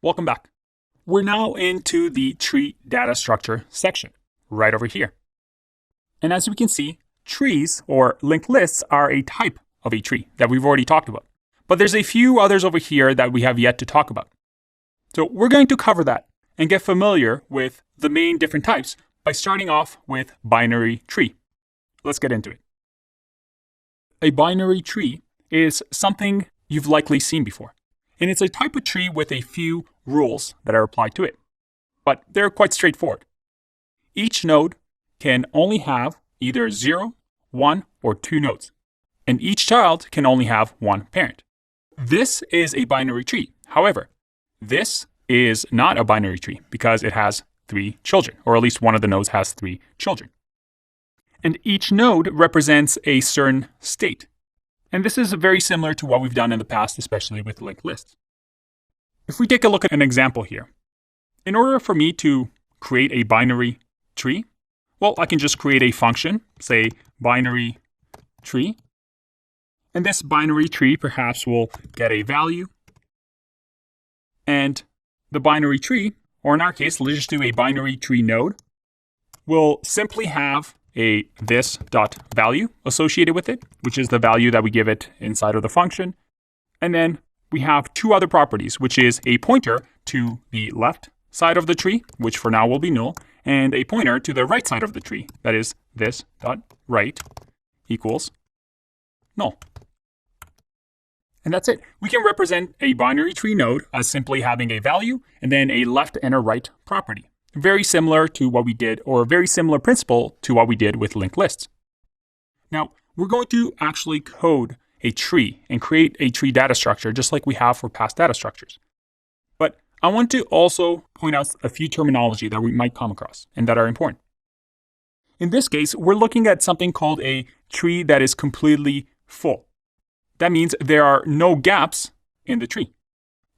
Welcome back. We're now into the tree data structure section, right over here. And as we can see, trees or linked lists are a type of a tree that we've already talked about. But there's a few others over here that we have yet to talk about. So we're going to cover that and get familiar with the main different types by starting off with binary tree. Let's get into it. A binary tree is something you've likely seen before. And it's a type of tree with a few rules that are applied to it. But they're quite straightforward. Each node can only have either 0, 1, or 2 nodes. And each child can only have one parent. This is a binary tree. However, this is not a binary tree because it has 3 children, or at least one of the nodes has 3 children. And each node represents a certain state. And this is very similar to what we've done in the past, especially with linked lists. If we take a look at an example here, in order for me to create a binary tree, well, I can just create a function, say binary tree. And this binary tree perhaps will get a value. And the binary tree, or in our case, let's just do a binary tree node, will simply have a this.value associated with it, which is the value that we give it inside of the function. And then we have 2 other properties, which is a pointer to the left side of the tree, which for now will be null, and a pointer to the right side of the tree, that is this.right equals null. And that's it. We can represent a binary tree node as simply having a value and then a left and a right property. Very similar to what we did, or a very similar principle to what we did with linked lists. Now, we're going to actually code a tree and create a tree data structure just like we have for past data structures. But I want to also point out a few terminology that we might come across and that are important. In this case, we're looking at something called a tree that is completely full. That means there are no gaps in the tree.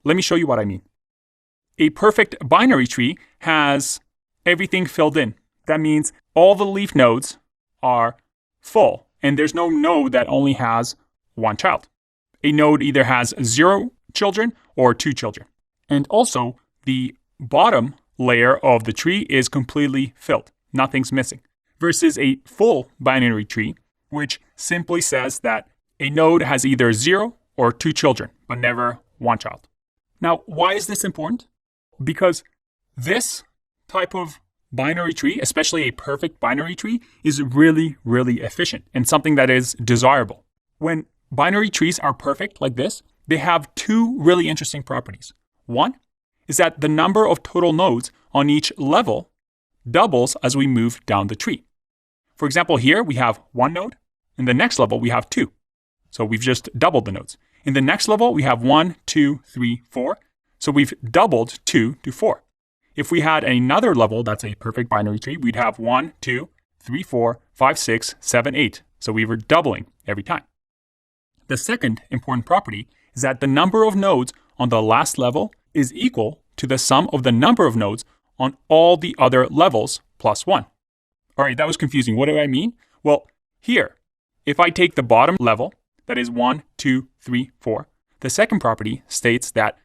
Let me show you what I mean. A perfect binary tree has everything filled in. That means all the leaf nodes are full, and there's no node that only has 1 child. A node either has 0 children or 2 children. And also, the bottom layer of the tree is completely filled. Nothing's missing. Versus a full binary tree, which simply says that a node has either 0 or 2 children, but never 1 child. Now, why is this important? Because this type of binary tree, especially a perfect binary tree, is really, really efficient and something that is desirable. When binary trees are perfect like this, they have 2 really interesting properties. One is that the number of total nodes on each level doubles as we move down the tree. For example, here we have 1 node. In the next level, we have 2. So we've just doubled the nodes. In the next level, we have 1, 2, 3, 4. So we've doubled 2 to 4. If we had another level that's a perfect binary tree, we'd have 1, 2, 3, 4, 5, 6, 7, 8. So we were doubling every time. The second important property is that the number of nodes on the last level is equal to the sum of the number of nodes on all the other levels plus 1. All right, that was confusing. What do I mean? Well, here, if I take the bottom level, that is 1, 2, 3, 4, the second property states that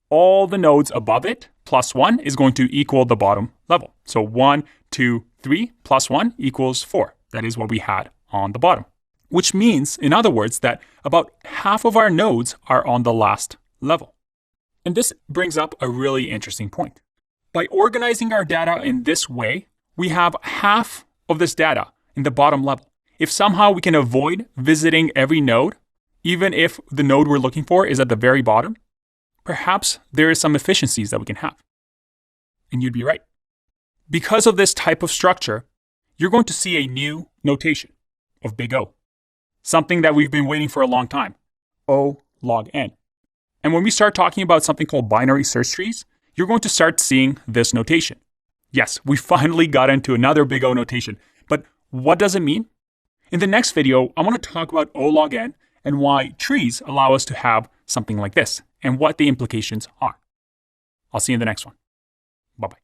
all the nodes above it plus 1 is going to equal the bottom level. So 1, 2, 3 plus 1 equals 4. That is what we had on the bottom. Which means, in other words, that about half of our nodes are on the last level. And this brings up a really interesting point. By organizing our data in this way, we have half of this data in the bottom level. If somehow we can avoid visiting every node, even if the node we're looking for is at the very bottom, perhaps there is some efficiencies that we can have. And you'd be right. Because of this type of structure, you're going to see a new notation of big O. Something that we've been waiting for a long time, O log n. And when we start talking about something called binary search trees, you're going to start seeing this notation. Yes, we finally got into another big O notation, but what does it mean? In the next video, I want to talk about O log n and why trees allow us to have something like this and what the implications are. I'll see you in the next one. Bye-bye.